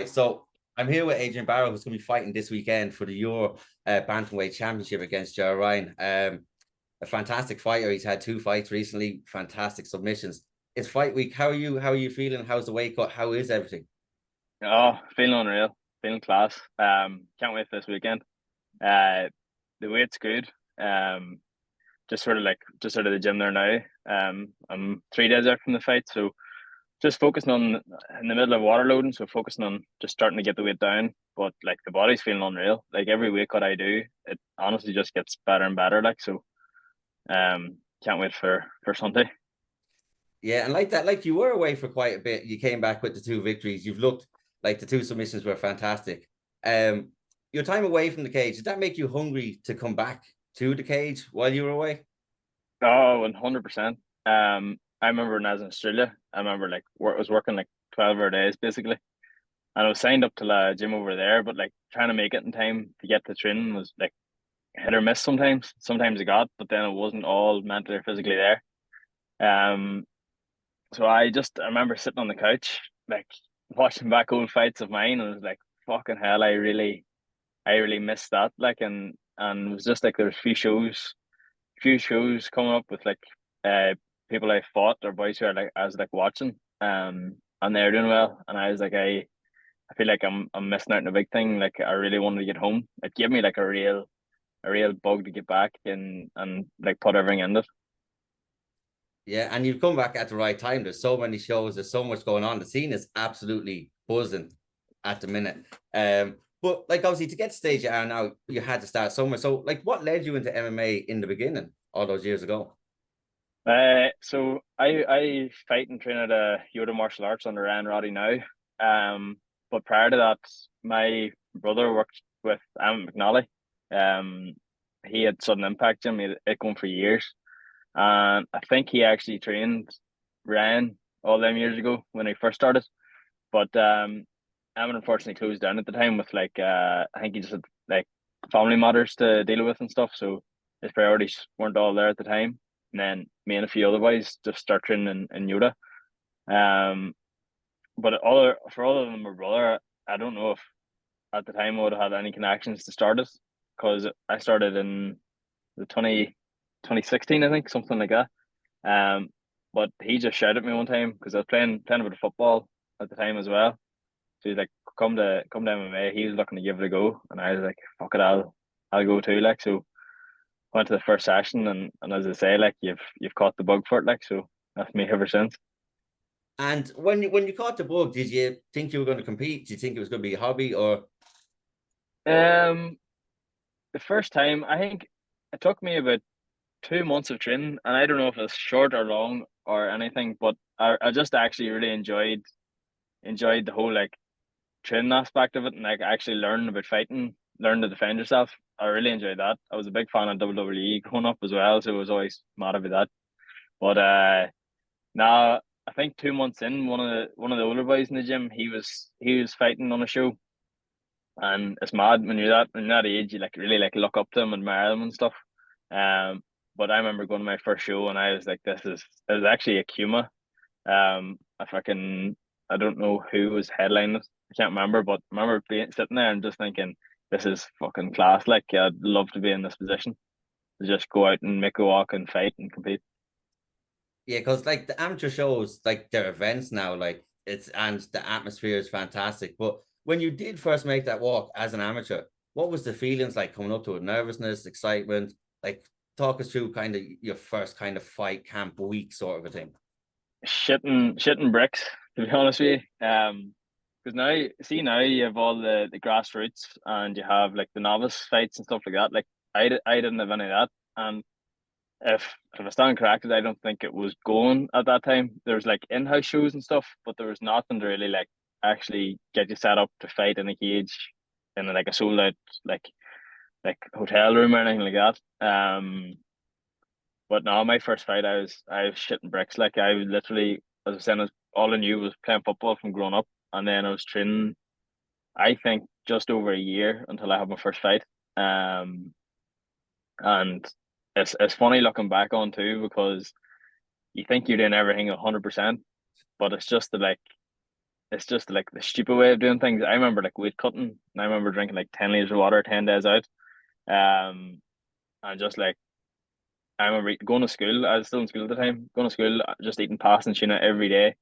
Right, so I'm here with Adrian Barrow, who's going to be fighting this weekend for the Euro Bantamweight Championship against Joe Ryan. A fantastic fighter. He's had two fights recently, fantastic submissions. It's fight week. How are you? How are you feeling? How's the weight cut? How is everything? Oh, feeling unreal, feeling class. Can't wait for this weekend. Uh, the weight's good. Um, just sort of the gym there now. I'm 3 days out from the fight, so just focusing on in the middle of water loading, so focusing on just starting to get the weight down. But like the body's feeling unreal. Like every weight cut I do, it honestly just gets better and better. Like so, can't wait for Sunday. Yeah, and like that, like you were away for quite a bit. You came back with the two victories. You've looked like the two submissions were fantastic. Um, your time away from the cage, did that make you hungry to come back to the cage while you were away? Oh, 100%. I remember when I was in Australia, I remember like I was working like 12-hour days basically. And I was signed up to a gym over there, but like trying to make it in time to get to training was like hit or miss sometimes. Sometimes I got, but then it wasn't all mentally or physically there. Um, so I remember sitting on the couch, like watching back old fights of mine, and it was like, fucking hell, I really missed that. Like, and it was just like there's few shows coming up with like uh people I fought or boys who are like I was like watching, and they're doing well, and I was like I feel like I'm missing out on a big thing. Like I really wanted to get home. It gave me like a real bug to get back and like put everything in it. Yeah, and you've come back at the right time. There's so many shows, there's so much going on. The scene is absolutely buzzing at the minute. But like obviously to get to stage you are now, you had to start somewhere. So like what led you into MMA in the beginning all those years ago? So I fight and train at a Yoda martial arts under Ryan Roddy now. But prior to that, my brother worked with McNally. Um, he had sudden impact gym. He had it going for years, and I think he actually trained Ryan all them years ago when he first started. But Emin unfortunately closed down at the time with like I think he just had like family matters to deal with and stuff, so his priorities weren't all there at the time. And then me and a few other boys just start training in Yoda. Um, but other than my brother, I don't know if at the time I would have had any connections to start it because I started in the 2016, I think, something like that. Um, but he just shouted at me one time because I was playing a bit of football at the time as well. So he's like, come to MMA. He was looking to give it a go, and I was like, fuck it, I'll go too. Like so, went to the first session, and as I say, like you've caught the bug for it. Like so, that's me ever since. And when you caught the bug, did you think you were going to compete? Did you think it was going to be a hobby or Um, the first time, I think it took me about 2 months of training, and I don't know if it's short or long or anything, but I just actually really enjoyed the whole like training aspect of it and like actually learning about fighting, learning to defend yourself. I really enjoyed that. I was a big fan of WWE growing up as well, so I was always mad about that. But now I think 2 months in, one of the older boys in the gym, he was fighting on a show, and it's mad when you're that age, you like really like look up to them, admire them and stuff. But I remember going to my first show and I was like, it was actually a Kuma. If I can, I don't know who was headlining it. I can't remember, but I remember sitting there and just thinking, this is fucking class. Like, I'd love to be in this position to just go out and make a walk and fight and compete. yeah? Because like the amateur shows, like their events now, like it's and the atmosphere is fantastic. But when you did first make that walk as an amateur, what was the feelings like coming up to it? Nervousness, excitement? Like talk us through kind of your first kind of fight camp week sort of a thing. Shitting bricks, to be honest with you. Because now you have all the grassroots and you have like the novice fights and stuff like that. Like I didn't have any of that, and if I stand corrected, I don't think it was going at that time. There was like in-house shows and stuff, but there was nothing to really like actually get you set up to fight in a cage in like a sold out like hotel room or anything like that. But no, my first fight, I was shitting bricks. Like I was literally, as I was saying, all I knew was playing football from growing up, and then I was training. I think just over a year until I had my first fight. Um, and it's funny looking back on too because you think you're doing everything 100%, but it's just that like it's just like the stupid way of doing things. I remember like weight cutting, and I remember drinking like 10 liters of water 10 days out. Um, and just like I remember going to school. I was still in school at the time. Going to school, just eating pasta and tuna every day,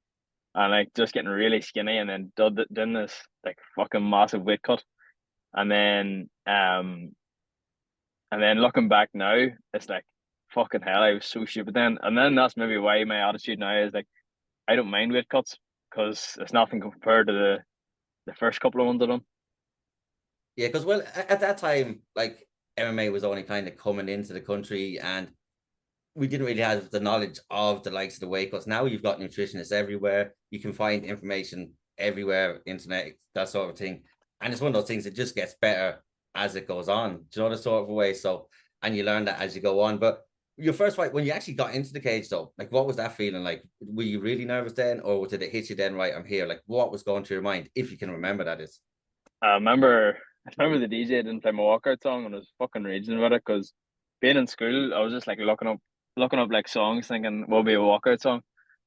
and like just getting really skinny, and then doing this like fucking massive weight cut, and then looking back now, it's like fucking hell. I was so stupid then, and then that's maybe why my attitude now is like I don't mind weight cuts because it's nothing compared to the first couple of ones I done. Yeah, because well, at that time, like MMA was only kind of coming into the country, and we didn't really have the knowledge of the likes of the weight cuts. Now you've got nutritionists everywhere. You can find information everywhere, internet, that sort of thing. And it's one of those things that just gets better as it goes on. Do you know the sort of way? So, and you learn that as you go on. But your first fight, when you actually got into the cage, though, like what was that feeling like? Were you really nervous then, or did it hit you then? Right, I'm here. Like, what was going through your mind, if you can remember that is? I remember the DJ didn't play my walkout song and I was fucking raging about it because being in school, I was just like looking up like songs, thinking what will be a walkout song.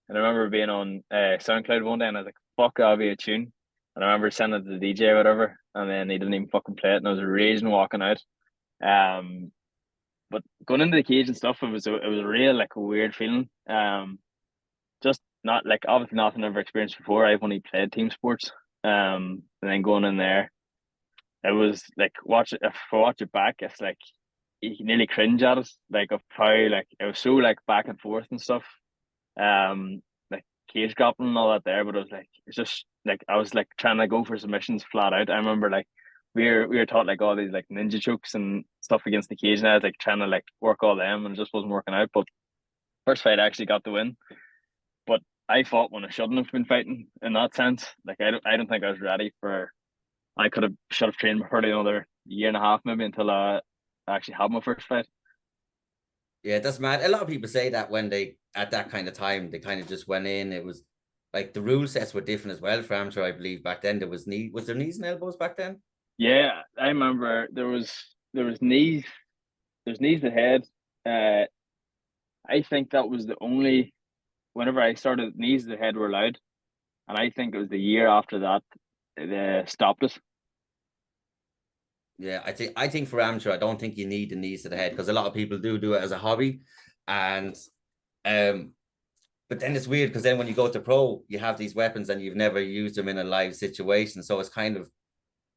And I remember being on SoundCloud one day and I was like, fuck, that'll be a tune. And I remember sending it to the DJ or whatever, and then he didn't even fucking play it, and I was raging walking out. Um, but going into the cage and stuff, it was a real like a weird feeling. Just not like obviously nothing I've ever experienced before. I've only played team sports. And then going in there, it was like if I watch it back, it's like you can nearly cringe at it, like of how like it was so like back and forth and stuff. Like cage grappling and all that there, but it was like it's just like I was like trying to go for submissions flat out. I remember like we were taught like all these like ninja chokes and stuff against the cage, and I was like trying to like work all them, and it just wasn't working out. But first fight I actually got the win, but I fought when I shouldn't have been fighting in that sense. Like I don't think I was ready for. I should have trained for probably another year and a half maybe until I actually had my first fight. Yeah, that's mad. A lot of people say that when they at that kind of time they kind of just went in. It was like the rule sets were different as well for amateur, I believe. Back then was there knees and elbows back then? Yeah, I remember there was knees to head. Uh, I think that was the only whenever I started knees to the head were allowed, and I think it was the year after that they stopped it. Yeah, I think for amateur, I don't think you need the knees to the head because a lot of people do it as a hobby, and um, but then it's weird because then when you go to pro, you have these weapons and you've never used them in a live situation, so it's kind of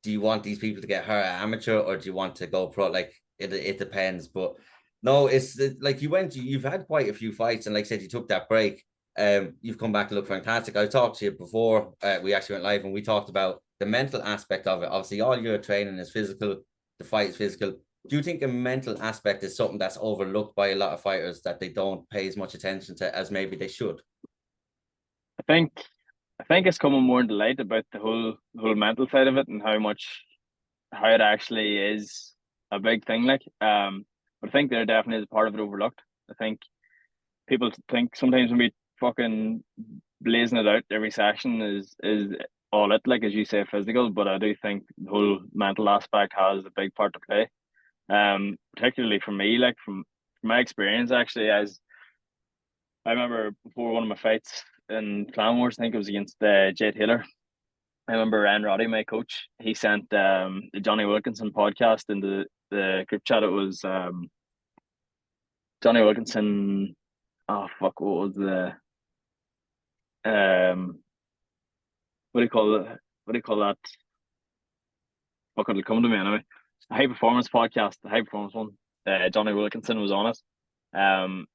do you want these people to get hurt at amateur or do you want to go pro? Like it depends, but no, it's like you've had quite a few fights, and like I said, you took that break. You've come back to look fantastic. I talked to you before we actually went live, and we talked about the mental aspect of it. Obviously, all your training is physical, the fight is physical. Do you think a mental aspect is something that's overlooked by a lot of fighters that they don't pay as much attention to as maybe they should? I think I think it's coming more into light about the whole mental side of it and how it actually is a big thing. But I think there definitely is a part of it overlooked. I think people think sometimes when we fucking blazing it out every session is all it like as you say physical, but I do think the whole mental aspect has a big part to play. Particularly for me, like from my experience actually, as I remember before one of my fights in Clan Wars, I think it was against Jay Taylor. I remember Ryan Roddy, my coach, he sent the Johnny Wilkinson podcast into the group chat. It was Johnny Wilkinson. Oh fuck, what was the um what do you call it? What do you call that? Fuck, it'll come to me anyway. A high performance podcast, the high performance one. Johnny Wilkinson was on it. Um,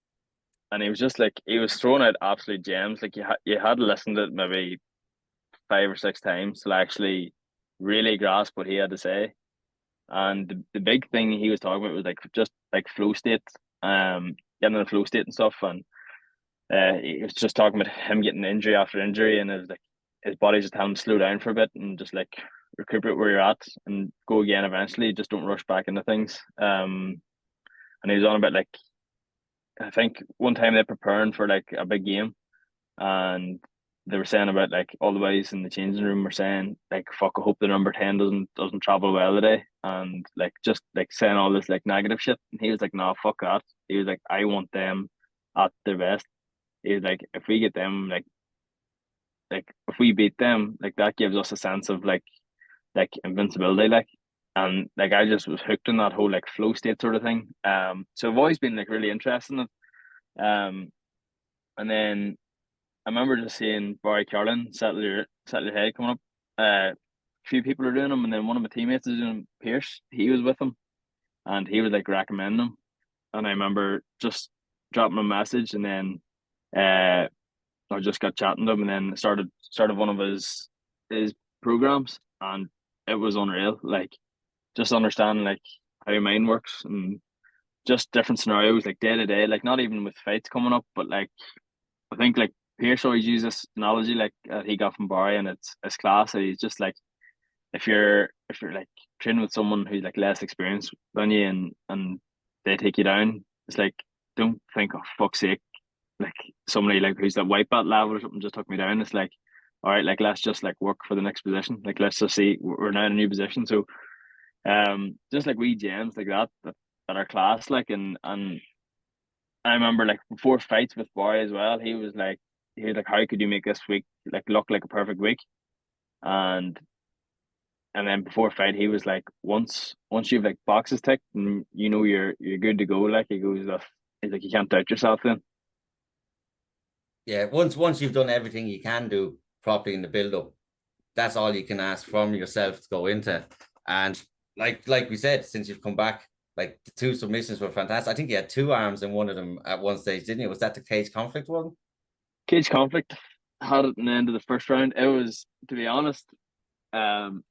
and he was just like he was throwing out absolute gems. Like you had to listen to it maybe 5 or 6 times to actually really grasp what he had to say. And the big thing he was talking about was like just like flow state, getting in the flow state and stuff. And he was just talking about him getting injury after injury, and it was like his body just telling him to slow down for a bit and just like recuperate where you're at and go again eventually. Just don't rush back into things. And he was on about like I think one time they're preparing for like a big game, and they were saying about like all the boys in the changing room were saying like fuck I hope the number 10 doesn't travel well today, and like just like saying all this like negative shit, and he was like no fuck that. He was like I want them at their best. He was like if we get them like like if we beat them, like that gives us a sense of like invincibility, like, and like I just was hooked on that whole like flow state sort of thing. So I've always been like really interested in it. And then I remember just seeing Barry Carlin settle your head coming up. A few people are doing them, and then one of my teammates is doing them, Pierce. He was with them, and he was like recommending them. And I remember just dropping him a message, and then I just got chatting to him, and then started one of his programs, and it was unreal. Like just understanding like how your mind works and just different scenarios, like day to day, like not even with fights coming up, but like I think like Pierce always uses this analogy like he got from Barry, and it's class. He's just like if you're like training with someone who's like less experienced than you, and they take you down, it's like don't think, oh fuck's sake, like somebody like who's at white belt level or something just took me down. It's like, all right, like let's just like work for the next position. Like let's just see we're now in a new position. So just like we gems like that are class, like, and I remember like before fights with Barry as well, he was like, how could you make this week like look like a perfect week? And and then before fight, he was like, once you've like boxes ticked and you know you're good to go, like he goes, he's like, you can't doubt yourself then. Yeah, once you've done everything you can do properly in the build up, that's all you can ask from yourself to go into. And like we said, since you've come back, like the two submissions were fantastic. I think you had two arms in one of them at one stage, didn't you? Was that the cage conflict one? Cage conflict had it in the end of the first round. It was, to be honest, um,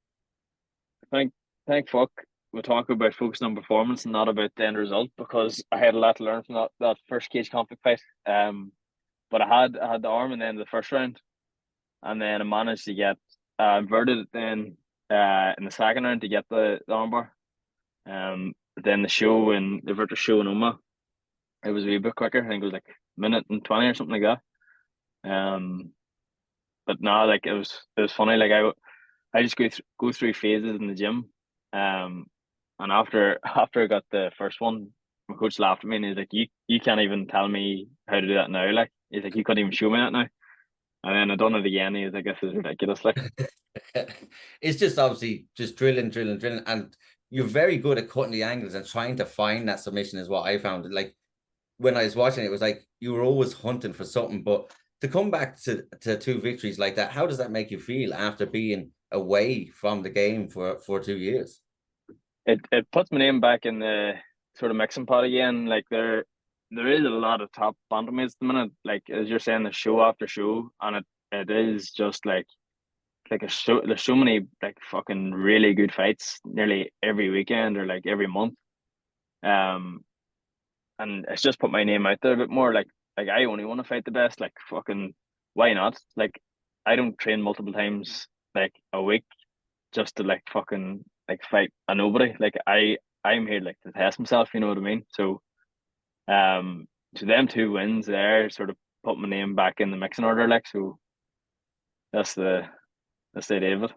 thank thank fuck we talk about focusing on performance and not about the end result, because I had a lot to learn from that first cage conflict fight. But I had the arm in the end of the first round, and then I managed to get inverted then in the second round to get the armbar. But then the show and the virtual show in Oma, it was a wee bit quicker. I think it was like a minute and 20 or something like that. But no, like it was funny. Like I just go through phases in the gym. Um, and after I got the first one, my coach laughed at me and he's like, "You can't even tell me how to do that now." Like he's like, "You couldn't even show me that now." And then I done it again. He was like, "This is ridiculous." Like It's just obviously just drilling, and you're very good at cutting the angles and trying to find that submission is what I found. Like when I was watching it, it was like you were always hunting for something. But to come back to two victories like that, how does that make you feel after being away from the game for 2 years? it puts my name back in the sort of mixing pot again. Like there is a lot of top bantamweights at the minute. Like as you're saying, the show after show, and it is just like a show. There's so many like fucking really good fights nearly every weekend or like every month. Um, and it's just put my name out there a bit more. Like I only want to fight the best. Like fucking why not? Like I don't train multiple times like a week just to like fucking like fight a nobody. Like I'm here like to test myself. You know what I mean? So to them two wins there sort of put my name back in the mixing order. Like so that's the idea of it.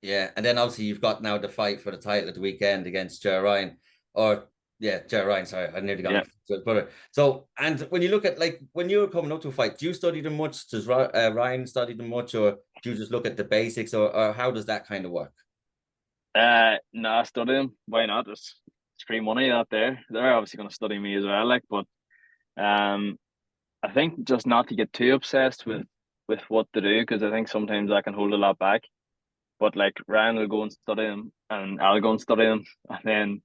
Yeah, and then obviously you've got now the fight for the title at the weekend against Joe Ryan, or yeah, Joe Ryan. Sorry, I nearly got Yeah. confused with his brother. So, and when you look at like when you were coming up to a fight, do you study them much? Does Ryan study them much, or do you just look at the basics, or how does that kind of work? Nah, study them. Why not? It's free money out there. They're obviously going to study me as well. Like, but um, I think just not to get too obsessed with what to do, because I think sometimes I can hold a lot back. But like Ryan will go and study them, and I'll go and study them, and then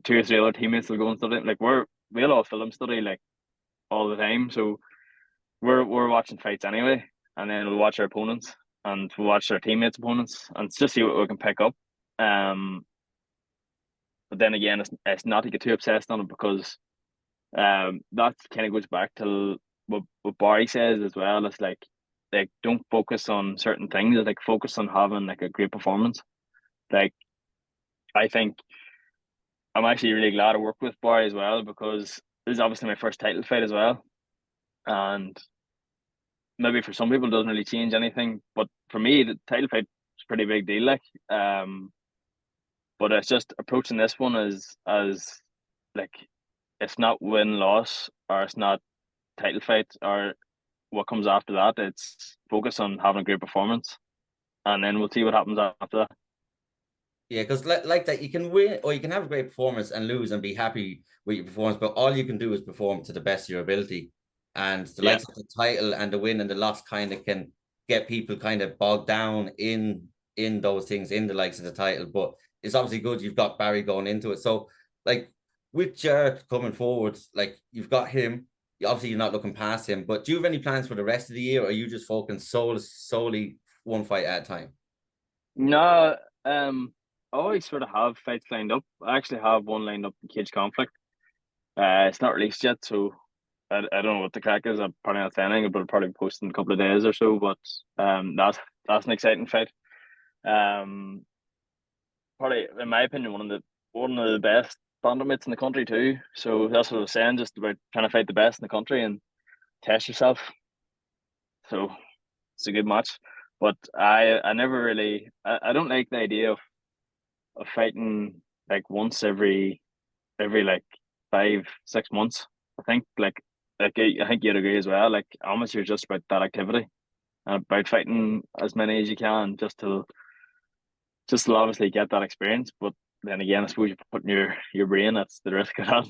two or three other teammates will go and study them. Like we'll all film study like all the time. So we're watching fights anyway, and then we'll watch our opponents and we'll watch our teammates' opponents and just see what we can pick up. Um, but then again, it's not to get too obsessed on it, because that kind of goes back to what Barry says as well. It's like don't focus on certain things. It's like focus on having like a great performance. Like I think I'm actually really glad to work with Barry as well, because this is obviously my first title fight as well, and maybe for some people it doesn't really change anything, but for me the title fight is a pretty big deal. Like but it's just approaching this one as like it's not win loss, or it's not title fight, or what comes after that, it's focus on having a great performance, and then we'll see what happens after that. Yeah, because like that, you can win or you can have a great performance and lose and be happy with your performance, but all you can do is perform to the best of your ability. And the Yeah, likes of the title and the win and the loss kind of can get people kind of bogged down in those things, in the likes of the title. But it's obviously good you've got Barry going into it. So like with Jared coming forward, like you've got him. Obviously, you're not looking past him, but do you have any plans for the rest of the year, or are you just focusing solely one fight at a time? no, I always sort of have fights lined up. I actually have one lined up in Cage Conflict. It's not released yet, so I don't know what the crack is. I'm probably not saying anything, but I'll probably post in a couple of days or so. But that's an exciting fight. Um, Probably in my opinion one of the best bantamweights in the country too. So that's what I was saying, just about trying to fight the best in the country and test yourself. So it's a good match. But I never really I don't like the idea of fighting like once every like 5 6 months. I think I think you'd agree as well. Like almost you're just about that activity and about fighting as many as you can just to obviously get that experience. But then again, I suppose you're putting your brain that's the risk of that.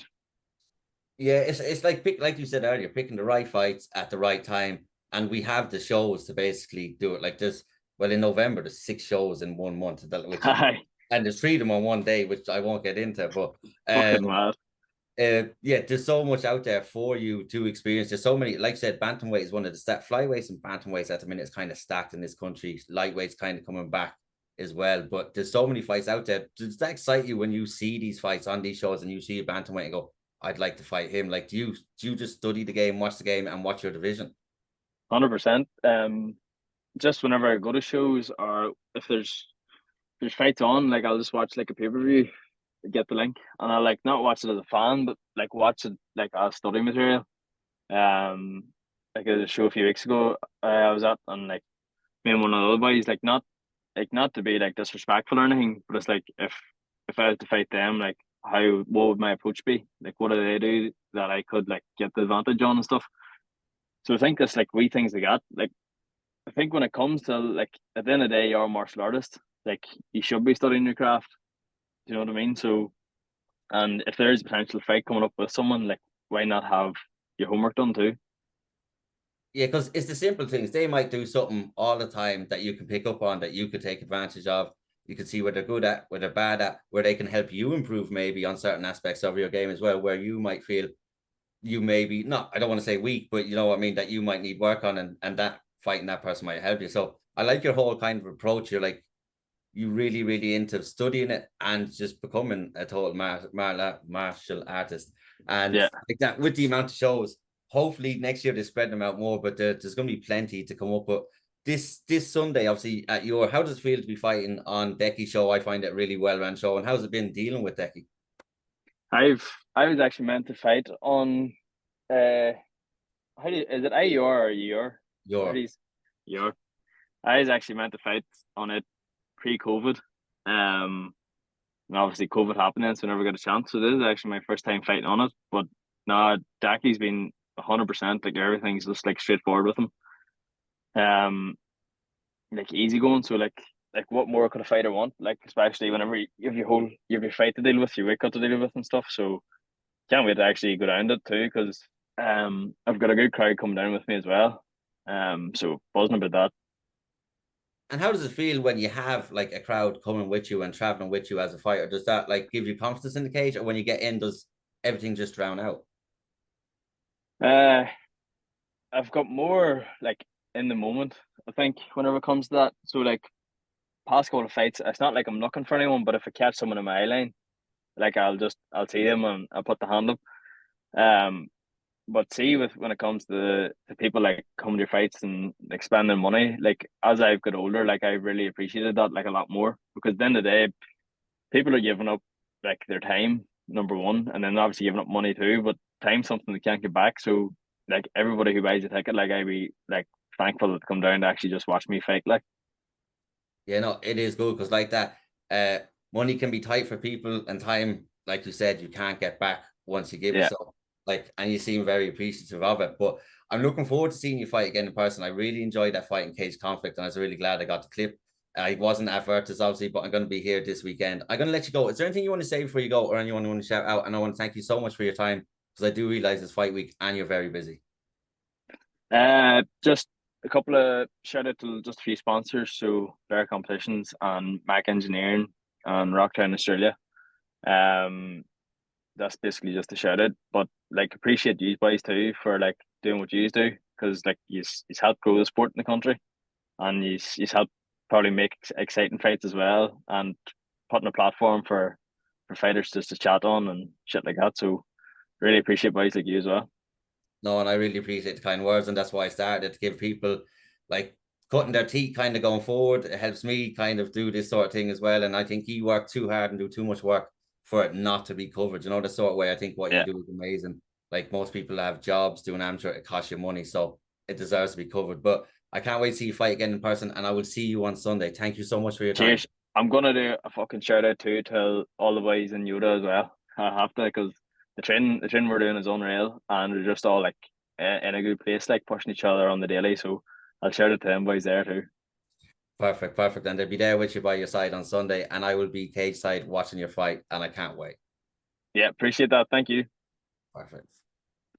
Yeah, it's like like you said earlier, picking the right fights at the right time, and we have the shows to basically do it. Like there's well in November there's 6 shows in 1 month, which is Aye, and there's 3 of them on one day, which I won't get into. But fucking mad. yeah, there's so much out there for you to experience. There's so many, like I said, bantamweight is one of the flyweights and bantamweights at the minute is kind of stacked in this country. Lightweight's kind of coming back as well, but there's so many fights out there. Does that excite you when you see these fights on these shows and you see a bantamweight and go, I'd like to fight him? Like, do you just study the game, watch the game, and watch your division? 100%. Just whenever I go to shows or if there's fights on, like I'll just watch like a pay-per-view, get the link, and I'll like not watch it as a fan, but like watch it like as study material. Um, like at a show a few weeks ago, I was at, and like me and one of the other boys, like not to be like disrespectful or anything, but it's like if I had to fight them, like how what would my approach be? Like what do they do that I could like get the advantage on and stuff? So I think that's like wee things like that. Like I think when it comes to like at the end of the day, you're a martial artist. Like you should be studying your craft. Do you know what I mean? So and if there is a potential fight coming up with someone, like why not have your homework done too? Yeah, because it's the simple things. They might do something all the time that you can pick up on, that you could take advantage of. You can see where they're good at, where they're bad at, where they can help you improve maybe on certain aspects of your game as well, where you might feel you may be not, I don't want to say weak, but you know what I mean, that you might need work on, and that fighting that person might help you. So I like your whole kind of approach. You're like you really into studying it and just becoming a total martial artist. And Yeah, like that with the amount of shows, hopefully next year they spread them out more, but there's going to be plenty to come up. But this Sunday, obviously at your, how does it feel to be fighting on Decky's show? I find it a really well run show. And how's it been dealing with Decky? I've I was actually meant to fight on uh is it IUR or EUR? How do Your you EUR? I was actually meant to fight on it pre-COVID. Um, and obviously COVID happened, so I never got a chance. So this is actually my first time fighting on it. But no, Daki's been 100%. Like everything's just like straightforward with him. Um, like easy going. So like what more could a fighter want? Like especially whenever you have you have your fight to deal with, your weight cut to deal with and stuff. So can't wait to actually go down it too because I've got a good crowd coming down with me as well. So buzzing about that. and how does it feel when you have like a crowd coming with you and traveling with you as a fighter? Does that like give you confidence in the cage, or when you get in, does everything just drown out? Uh, I've got more like in the moment. I think whenever it comes to that, so like past couple of fights, it's not like I'm looking for anyone, but if I catch someone in my eye line, like I'll see them and I'll put the hand up. Um, but see with when it comes to people like coming to your fights and like spending money, like as I've got older, like I really appreciated that like a lot more because at the end of the day, people are giving up like their time, number one, and then obviously giving up money too. But time's something they can't get back. So like everybody who buys a ticket, like I'd be like thankful to come down to actually just watch me fight. Like Yeah, no, it is good because like that, money can be tight for people, and time, like you said, you can't get back once you give it. yeah, So like, and you seem very appreciative of it. But I'm looking forward to seeing you fight again in person. I really enjoyed that fight in Cage Conflict, and I was really glad I got the clip. I wasn't at Virtus, obviously, but I'm going to be here this weekend. I'm going to let you go. Is there anything you want to say before you go, or anyone you want to shout out? And I want to thank you so much for your time, because I do realize it's fight week and you're very busy. Just a couple of shout out to just a few sponsors, so Bear Competitions and Mac Engineering and Rocktown Australia. Um, that's basically just a shout out. But like appreciate you guys too for like doing what you do, because like you helped grow the sport in the country, and you helped probably make exciting fights as well, and putting a platform for fighters just to chat on and shit like that. So really appreciate guys like you as well. No, and I really appreciate the kind words, and that's why I started to give people like cutting their teeth kind of going forward. It helps me kind of do this sort of thing as well. And I think you work too hard and do too much work for it not to be covered. You know, the sort of way I think what you Yeah. do is amazing. Like most people have jobs doing amateur, it costs you money, so it deserves to be covered. But I can't wait to see you fight again in person, and I will see you on Sunday. Thank you so much for your time. Cheers. I'm gonna do a fucking shout out too to all the boys in Utah as well. I have to, because the training we're doing is unreal, and we're just all like in a good place, like pushing each other on the daily. So I'll shout out to them boys there too. Perfect, perfect. And they'll be there with you by your side on Sunday, and I will be cage side watching your fight, and I can't wait. Yeah, appreciate that. Thank you. Perfect.